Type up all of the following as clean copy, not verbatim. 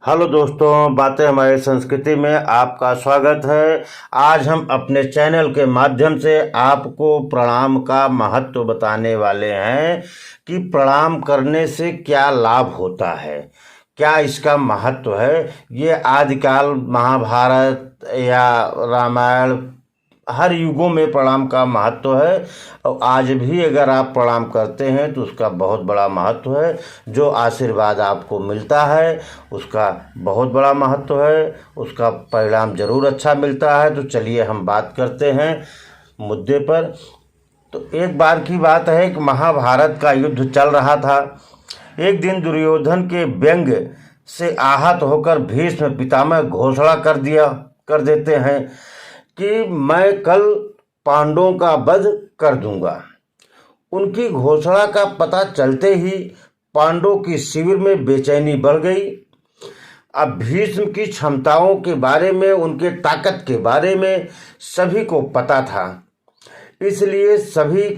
Hello दोस्तों, बातें हमारी संस्कृति में आपका स्वागत है। आज हम अपने चैनल के माध्यम से आपको प्रणाम का महत्व बताने वाले हैं कि प्रणाम करने से क्या लाभ होता है, क्या इसका महत्व है। ये आदिकाल महाभारत या रामायण हर युगों में प्रणाम का महत्व है और आज भी अगर आप प्रणाम करते हैं तो उसका बहुत बड़ा महत्व है। जो आशीर्वाद आपको मिलता है उसका बहुत बड़ा महत्व है, उसका परिणाम जरूर अच्छा मिलता है। तो चलिए हम बात करते हैं मुद्दे पर। तो एक बार की बात है कि महाभारत का युद्ध चल रहा था। एक दिन दुर्योधन के व्यंग से आहत होकर भीष्म पितामह घोषणा कर देते हैं कि मैं कल पांडवों का वध कर दूंगा। उनकी घोषणा का पता चलते ही पांडवों की शिविर में बेचैनी बढ़ गई। अब भीष्म की क्षमताओं के बारे में, उनके ताकत के बारे में सभी को पता था, इसलिए सभी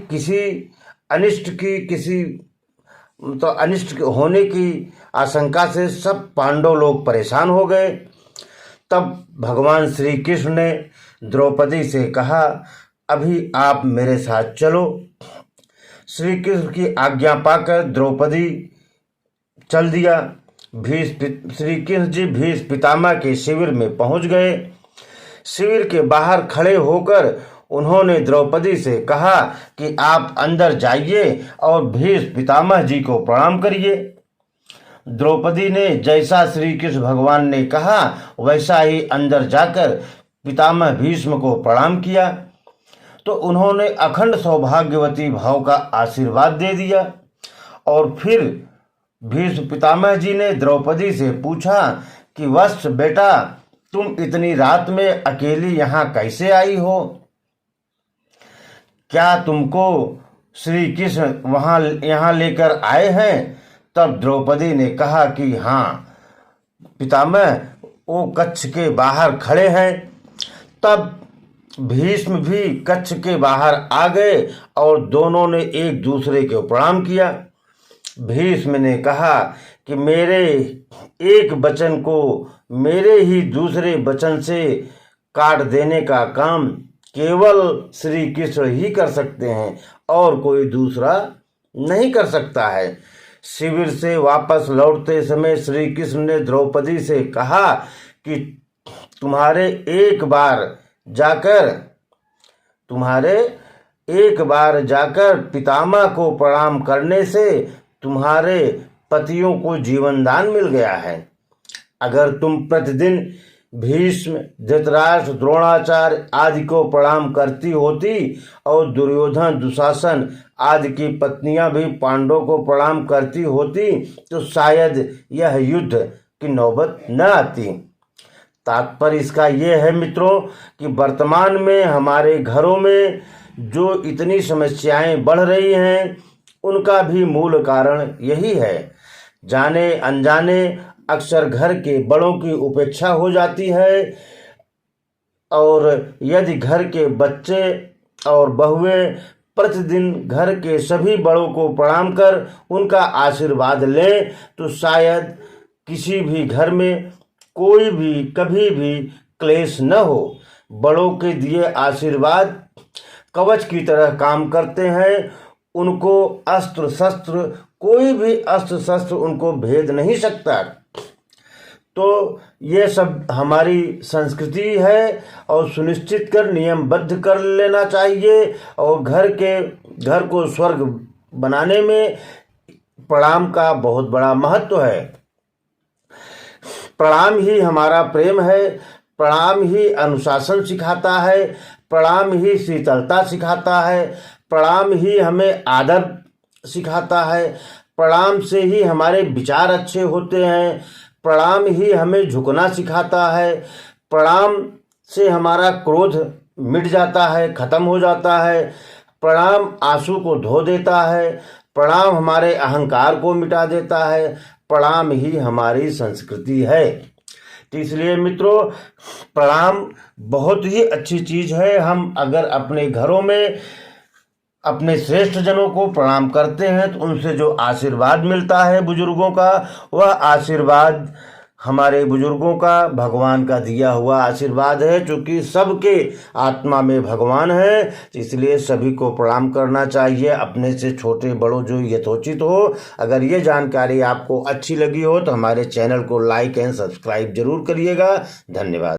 अनिष्ट होने की आशंका से सब पांडव लोग परेशान हो गए। तब भगवान श्री कृष्ण ने द्रौपदी से कहा, अभी आप मेरे साथ चलो। श्री कृष्ण की आज्ञा पाकर द्रौपदी चल दिया। श्री कृष्ण जी भीष्म पितामह के शिविर में पहुंच गए। शिविर के बाहर खड़े होकर उन्होंने द्रौपदी से कहा कि आप अंदर जाइए और भीष्म पितामह जी को प्रणाम करिए। द्रौपदी ने जैसा श्री कृष्ण भगवान ने कहा वैसा ही अंदर जाकर पितामह भीष्म को प्रणाम किया। तो उन्होंने अखंड सौभाग्यवती भाव का आशीर्वाद दे दिया। और फिर भीष्म पितामह जी ने द्रौपदी से पूछा कि वत्स बेटा, तुम इतनी रात में अकेली यहाँ कैसे आई हो? क्या तुमको श्री कृष्ण यहाँ लेकर आए हैं? तब द्रौपदी ने कहा कि हाँ पितामह, वो कक्ष के बाहर खड़े हैं। तब भीष्म भी कक्ष के बाहर आ गए और दोनों ने एक दूसरे को प्रणाम किया। भीष्म ने कहा कि मेरे एक वचन को मेरे ही दूसरे वचन से काट देने का काम केवल श्री कृष्ण ही कर सकते हैं और कोई दूसरा नहीं कर सकता है। शिविर से वापस लौटते समय श्री कृष्ण ने द्रौपदी से कहा कि तुम्हारे एक बार जाकर पितामह को प्रणाम करने से तुम्हारे पतियों को जीवन दान मिल गया है। अगर तुम प्रतिदिन भीष्म, धृतराष्ट्र, द्रोणाचार्य आदि को प्रणाम करती होती और दुर्योधन, दुशासन आदि की पत्नियां भी पांडवों को प्रणाम करती होती तो शायद यह युद्ध की नौबत न आती। तात्पर्य इसका यह है मित्रों कि वर्तमान में हमारे घरों में जो इतनी समस्याएं बढ़ रही हैं उनका भी मूल कारण यही है। जाने अनजाने अक्सर घर के बड़ों की उपेक्षा हो जाती है और यदि घर के बच्चे और बहुएं प्रतिदिन घर के सभी बड़ों को प्रणाम कर उनका आशीर्वाद लें तो शायद किसी भी घर में कोई भी कभी भी क्लेश न हो। बड़ों के दिए आशीर्वाद कवच की तरह काम करते हैं। उनको कोई भी अस्त्र शस्त्र उनको भेद नहीं सकता। तो ये सब हमारी संस्कृति है और सुनिश्चित कर नियमबद्ध कर लेना चाहिए। और घर को स्वर्ग बनाने में प्रणाम का बहुत बड़ा महत्व है। प्रणाम ही हमारा प्रेम है, प्रणाम ही अनुशासन सिखाता है, प्रणाम ही शीतलता सिखाता है, प्रणाम ही हमें आदर सिखाता है, प्रणाम से ही हमारे विचार अच्छे होते हैं, प्रणाम ही हमें झुकना सिखाता है, प्रणाम से हमारा क्रोध मिट जाता है, खत्म हो जाता है, प्रणाम आंसू को धो देता है, प्रणाम हमारे अहंकार को मिटा देता है, प्रणाम ही हमारी संस्कृति है। तो इसलिए मित्रों प्रणाम बहुत ही अच्छी चीज़ है। हम अगर अपने घरों में अपने श्रेष्ठ जनों को प्रणाम करते हैं तो उनसे जो आशीर्वाद मिलता है बुजुर्गों का, वह आशीर्वाद हमारे बुजुर्गों का, भगवान का दिया हुआ आशीर्वाद है। चूँकि सबके आत्मा में भगवान है, इसलिए सभी को प्रणाम करना चाहिए, अपने से छोटे बड़ों जो यथोचित हो। अगर ये जानकारी आपको अच्छी लगी हो तो हमारे चैनल को लाइक एंड सब्सक्राइब जरूर करिएगा। धन्यवाद।